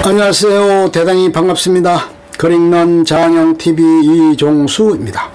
안녕하세요. 대단히 반갑습니다. 글 읽는 자랑형TV 이종수입니다.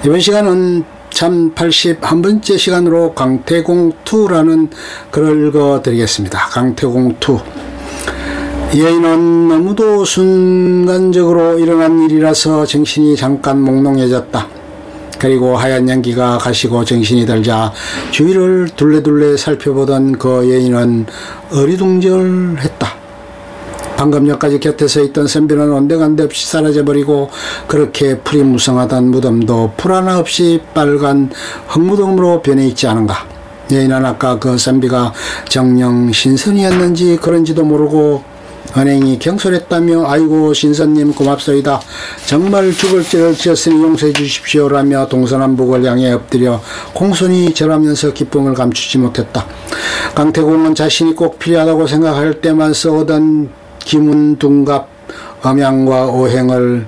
이번 시간은 1081번째 시간으로 강태공2라는 글을 읽어드리겠습니다. 강태공2. 여인은 너무도 순간적으로 일어난 일이라서 정신이 잠깐 몽롱해졌다. 그리고 하얀 연기가 가시고 정신이 들자 주위를 둘레둘레 살펴보던 그 여인은 어리둥절했다. 방금 전까지 곁에 서 있던 선비는 온데간데 없이 사라져버리고 그렇게 풀이 무성하던 무덤도 풀 하나 없이 빨간 흙무덤으로 변해 있지 않은가. 여인은 아까 그 선비가 정령 신선이었는지 그런지도 모르고 은행이 경솔했다며 아이고 신선님 고맙소이다. 정말 죽을 죄를 지었으니 용서해 주십시오 라며 동서남북을 향해 엎드려 공손히 절하면서 기쁨을 감추지 못했다. 강태공은 자신이 꼭 필요하다고 생각할 때만 써오던 기문둔갑 음양과 오행을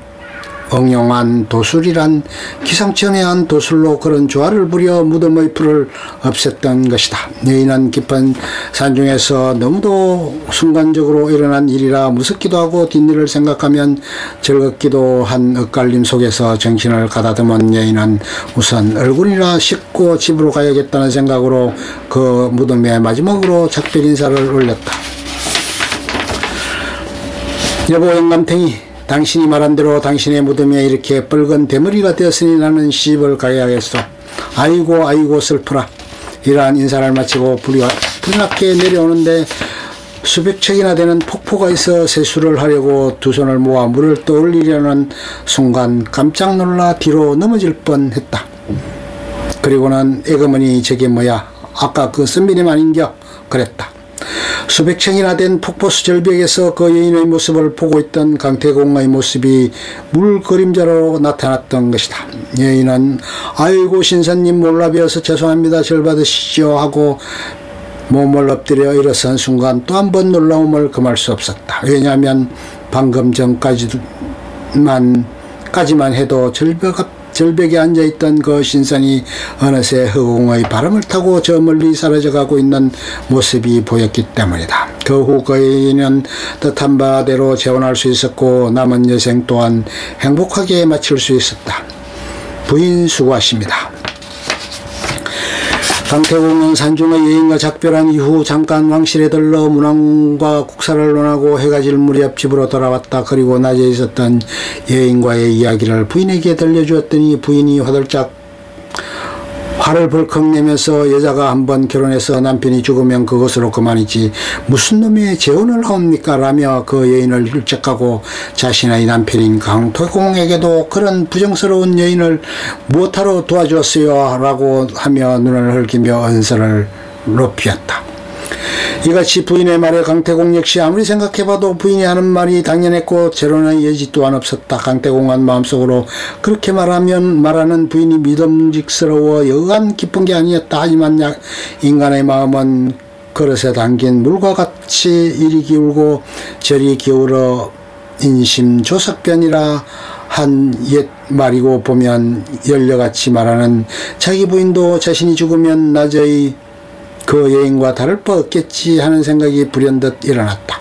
응용한 도술이란 기상천외한 도술로 그런 조화를 부려 무덤의 풀을 없앴던 것이다. 여인은 깊은 산중에서 너무도 순간적으로 일어난 일이라 무섭기도 하고 뒷일을 생각하면 즐겁기도 한 엇갈림 속에서 정신을 가다듬은 여인은 우선 얼굴이나 씻고 집으로 가야겠다는 생각으로 그 무덤에 마지막으로 작별 인사를 올렸다. 여보 영감탱이, 당신이 말한 대로 당신의 무덤에 이렇게 붉은 대머리가 되었으니 나는 시집을 가야겠소. 아이고 아이고 슬프라. 이러한 인사를 마치고 불이 낮게 내려오는데 수백 척이나 되는 폭포가 있어 세수를 하려고 두 손을 모아 물을 떠올리려는 순간 깜짝 놀라 뒤로 넘어질 뻔했다. 그리고는 애거머니 저게 뭐야, 아까 그 선비님 아닌겨? 그랬다. 수백 층이나 된 폭포수 절벽에서 그 여인의 모습을 보고 있던 강태공의 모습이 물 그림자로 나타났던 것이다. 여인은 아이고 신선님 몰라뵈어서 죄송합니다. 절 받으시죠 하고 몸을 엎드려 일어선 순간 또 한 번 놀라움을 금할 수 없었다. 왜냐하면 방금 전까지만 해도 절벽에 앉아있던 그 신선이 어느새 허공의 바람을 타고 저 멀리 사라져가고 있는 모습이 보였기 때문이다. 그 후 그 여인은 뜻한 바대로 재혼할 수 있었고 남은 여생 또한 행복하게 마칠 수 있었다. 부인 수고하십니다. 강태공은 산중의 여인과 작별한 이후 잠깐 왕실에 들러 문왕과 국사를 논하고 해가 질 무렵 집으로 돌아왔다. 그리고 낮에 있었던 여인과의 이야기를 부인에게 들려주었더니 부인이 화를 벌컥 내면서 여자가 한번 결혼해서 남편이 죽으면 그것으로 그만이지 무슨 놈의 재혼을 하옵니까? 라며 그 여인을 일적하고 자신의 남편인 강태공에게도 그런 부정스러운 여인을 무엇하러 도와주었어요? 라고 하며 눈을 흘기며 언성을 높였다. 이같이 부인의 말에 강태공 역시 아무리 생각해봐도 부인이 하는 말이 당연했고 재론의 여지 또한 없었다. 강태공은 마음속으로 그렇게 말하는 부인이 믿음직스러워 여간 기쁜 게 아니었다. 하지만 인간의 마음은 그릇에 담긴 물과 같이 이리 기울고 저리 기울어 인심조석변이라 한 옛 말이고 보면 열려같이 말하는 자기 부인도 자신이 죽으면 낮의 그 여인과 다를 바 없겠지 하는 생각이 불현듯 일어났다.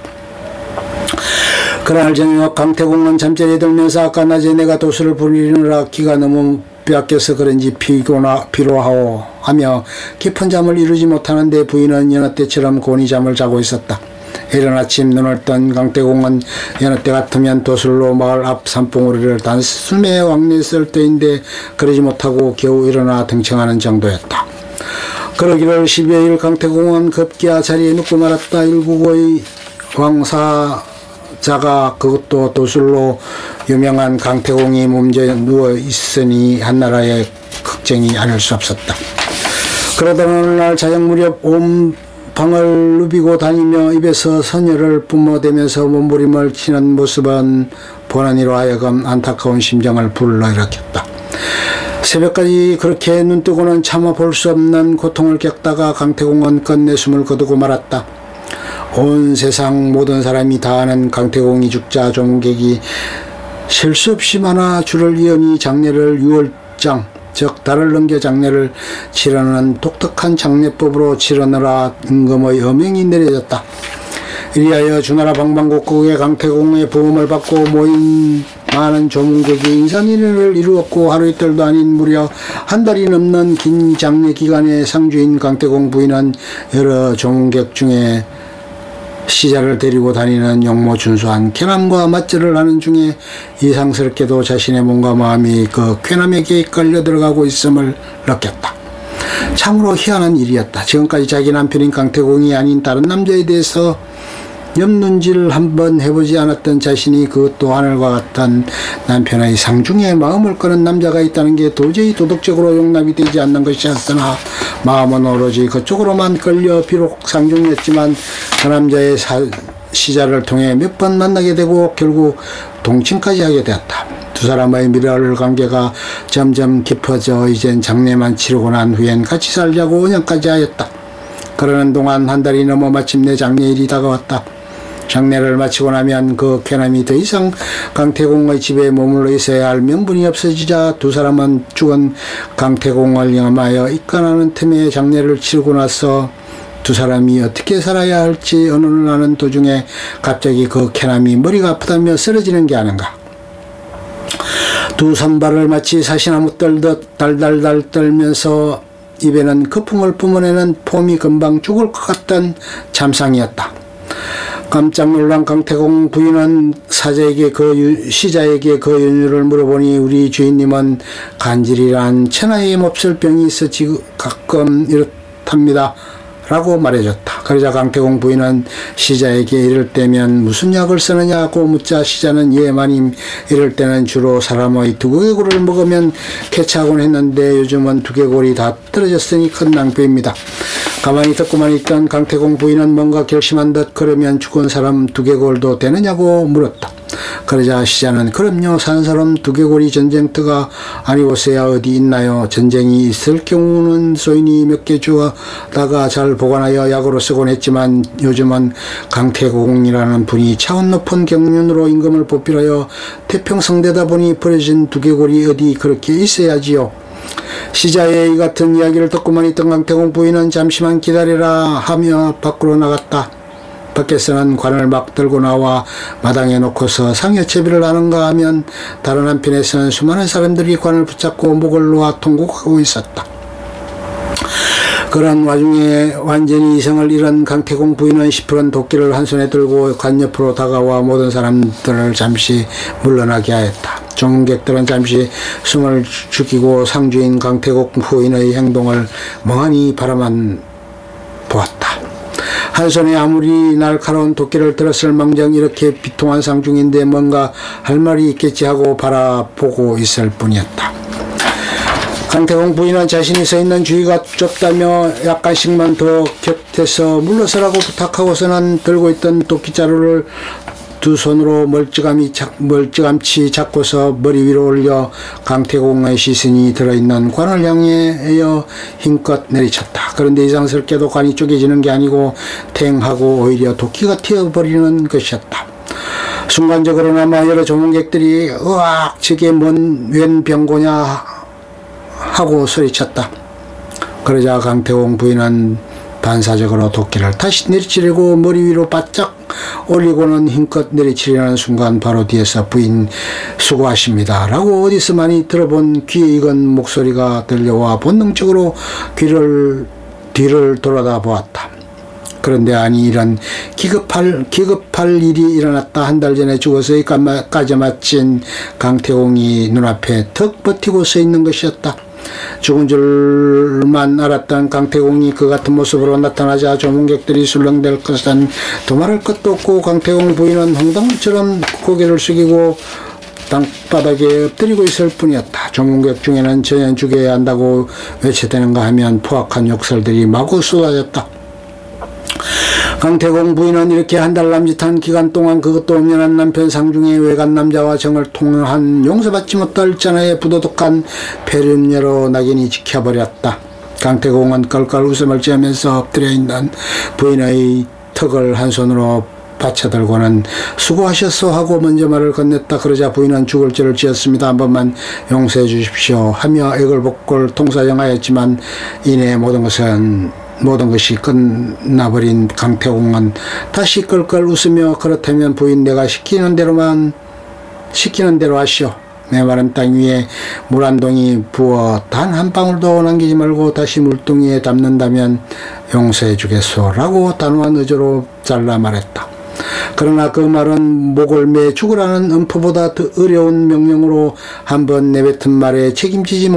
그날 저녁 강태공은 잠자리에 들면서 아까 낮에 내가 도수를 부리느라 기가 너무 빼앗겨서 그런지 피로하오 하며 깊은 잠을 이루지 못하는데 부인은 여느 때처럼 곤히 잠을 자고 있었다. 이른 아침 눈을 뜬 강태공은 여느 때 같으면 도술로 마을 앞 산봉우리를 단숨에 왕래했을 때인데 그러지 못하고 겨우 일어나 등청하는 정도였다. 그러기를 12일 강태공은 급기야 자리에 눕고 말았다. 일국의 왕사자가 그것도 도술로 유명한 강태공이 몸져 누워 있으니 한나라의 걱정이 아닐 수 없었다. 그러던 어느 날 저녁 무렵 온 방을 누비고 다니며 입에서 선혈을 뿜어대면서 몸부림을 치는 모습은 보나니로 하여금 안타까운 심정을 불러일으켰다. 새벽까지 그렇게 눈뜨고는 차마 볼 수 없는 고통을 겪다가 강태공은 끝내 숨을 거두고 말았다. 온 세상 모든 사람이 다 아는 강태공이 죽자 조문객이 실수 없이 많아 줄을 이으니 장례를 유월장 즉 달을 넘겨 장례를 치르는 독특한 장례법으로 치르느라 임금의 엄명이 내려졌다. 이리하여 주나라 방방곡곡의 강태공의 부음을 받고 모인 많은 조문객이 인산인해를 이루었고 하루 이틀도 아닌 무려 한 달이 넘는 긴 장례 기간에 상주인 강태공 부인은 여러 조문객 중에 시자를 데리고 다니는 용모준수한 쾌남과 맞절을 하는 중에 이상스럽게도 자신의 몸과 마음이 그 쾌남에게 이끌려 들어가고 있음을 느꼈다. 참으로 희한한 일이었다. 지금까지 자기 남편인 강태공이 아닌 다른 남자에 대해서 옆눈질을 한번 해보지 않았던 자신이 그것도 하늘과 같은 남편의 상중에 마음을 거는 남자가 있다는 게 도저히 도덕적으로 용납이 되지 않는 것이었으나 마음은 오로지 그쪽으로만 끌려 비록 상중이었지만 그 남자의 시자를 통해 몇 번 만나게 되고 결국 동침까지 하게 되었다. 두 사람의 미랄 관계가 점점 깊어져 이젠 장례만 치르고 난 후엔 같이 살자고 언약까지 하였다. 그러는 동안 한 달이 넘어 마침내 장례일이 다가왔다. 장례를 마치고 나면 그 쾌남이 더 이상 강태공의 집에 머물러 있어야 할 명분이 없어지자 두 사람은 죽은 강태공을 영함하여 입간하는 틈에 장례를 치르고 나서 두 사람이 어떻게 살아야 할지 어느 날 하는 도중에 갑자기 그 쾌남이 머리가 아프다며 쓰러지는 게 아닌가. 두 손발을 마치 사시나무 떨듯 달달달 떨면서 입에는 거품을 뿜어내는 폼이 금방 죽을 것 같던 참상이었다. 깜짝 놀란 강태공 부인은 시자에게 그 연유를 물어보니 우리 주인님은 간질이란 천하에 몹쓸 병이 있어 가끔 이렇답니다 라고 말해줬다. 그러자 강태공 부인은 시자에게 이럴 때면 무슨 약을 쓰느냐고 묻자 시자는 예 마님 이럴 때는 주로 사람의 두개골을 먹으면 쾌차하곤 했는데 요즘은 두개골이 다 떨어졌으니 큰 낭패입니다. 가만히 듣고만 있던 강태공 부인은 뭔가 결심한 듯 그러면 죽은 사람 두개골도 되느냐고 물었다. 그러자 시자는 그럼요 사는 사람 두개골이 전쟁터가 아니고서야 어디 있나요. 전쟁이 있을 경우는 소인이 몇 개 주어다가 잘 보관하여 약으로 쓰곤 했지만 요즘은 강태공이라는 분이 차원 높은 경륜으로 임금을 보필하여 태평성대다 보니 버려진 두개골이 어디 그렇게 있어야지요. 시자의 이 같은 이야기를 듣고만 있던 강태공 부인은 잠시만 기다리라 하며 밖으로 나갔다. 밖에서는 관을 막 들고 나와 마당에 놓고서 상여채비를 하는가 하면 다른 한편에서는 수많은 사람들이 관을 붙잡고 목을 놓아 통곡하고 있었다. 그런 와중에 완전히 이성을 잃은 강태공 부인은 시푸른 도끼를 한 손에 들고 관 옆으로 다가와 모든 사람들을 잠시 물러나게 하였다. 조문객들은 잠시 숨을 죽이고 상주인 강태공 부인의 행동을 멍하니 바라만 보았다. 한 손에 아무리 날카로운 도끼를 들었을 망정 이렇게 비통한 상중인데 뭔가 할 말이 있겠지 하고 바라보고 있을 뿐이었다. 강태공 부인은 자신이 서 있는 주위가 좁다며 약간씩만 더 곁에서 물러서라고 부탁하고서는 들고 있던 도끼자루를 두 손으로 멀찌감치 잡고서 머리 위로 올려 강태공의 시선이 들어있는 관을 향해 힘껏 내리쳤다. 그런데 이상스럽게도 관이 쪼개지는 게 아니고 탱하고 오히려 도끼가 튀어버리는 것이었다. 순간적으로나마 여러 조문객들이 으악 저게 웬 병고냐 하고 소리쳤다. 그러자 강태공 부인은 반사적으로 도끼를 다시 내리치려고 머리 위로 바짝 올리고는 힘껏 내리치려는 순간 바로 뒤에서 부인 수고하십니다 라고 어디서 많이 들어본 귀에 익은 목소리가 들려와 본능적으로 뒤를 돌아다 보았다. 그런데 아니 이런 기급할 일이 일어났다. 한 달 전에 죽어서 까지 마친 강태공이 눈앞에 턱 버티고 서 있는 것이었다. 죽은 줄만 알았던 강태공이 그 같은 모습으로 나타나자 조문객들이 술렁댈 것은 두말할 것도 없고 강태공 부인은 홍당무처럼 고개를 숙이고 땅바닥에 엎드리고 있을 뿐이었다. 조문객 중에는 전혀 죽여야 한다고 외쳐대는가 하면 포악한 욕설들이 마구 쏟아졌다. 강태공 부인은 이렇게 한 달 남짓한 기간 동안 그것도 엄연한 남편 상중의 외간 남자와 정을 통한 용서받지 못할 전하의 부도덕한 폐륜녀로 낙인이 지켜버렸다. 강태공은 껄껄 웃음을 지으면서 엎드려 있는 부인의 턱을 한 손으로 받쳐들고는 수고하셨소 하고 먼저 말을 건넸다. 그러자 부인은 죽을 죄를 지었습니다. 한 번만 용서해 주십시오 하며 애걸복걸 통사정하였지만 이내 모든 것은 모든 것이 끝나버린 강태공은 다시 끌끌 웃으며 그렇다면 부인 내가 시키는 대로 하시오. 메마른 땅 위에 물 한 동이 부어 단 한 방울도 남기지 말고 다시 물동이에 담는다면 용서해 주겠소 라고 단호한 의조로 잘라 말했다. 그러나 그 말은 목을 매 죽으라는 음포보다 더 어려운 명령으로 한번 내뱉은 말에 책임지지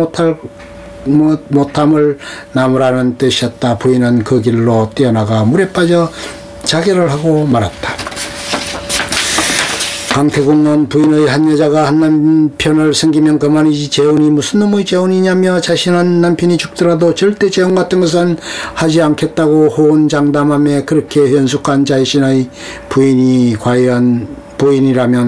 못함을 나무라는 뜻이었다. 부인은 그 길로 뛰어나가 물에 빠져 자결을 하고 말았다. 강태공은 부인의 한 여자가 한 남편을 섬기면 그만이지 재혼이 무슨 놈의 재혼이냐며 자신은 남편이 죽더라도 절대 재혼 같은 것은 하지 않겠다고 호언장담하며 그렇게 현숙한 자신의 부인이라면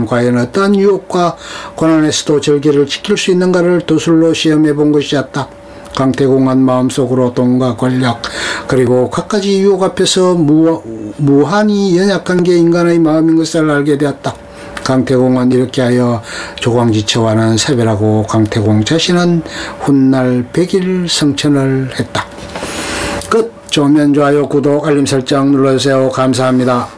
과연 어떠한 유혹과 고난에서도 절개를 지킬 수 있는가를 도술로 시험해 본 것이었다. 강태공은 마음속으로 돈과 권력 그리고 갖가지 유혹 앞에서 무한히 연약한 게 인간의 마음인 것을 알게 되었다. 강태공은 이렇게 하여 조광지처와는 사별하고 강태공 자신은 훗날 100일 성천을 했다. 끝. 좋으면 좋아요, 구독, 알림 설정 눌러주세요. 감사합니다.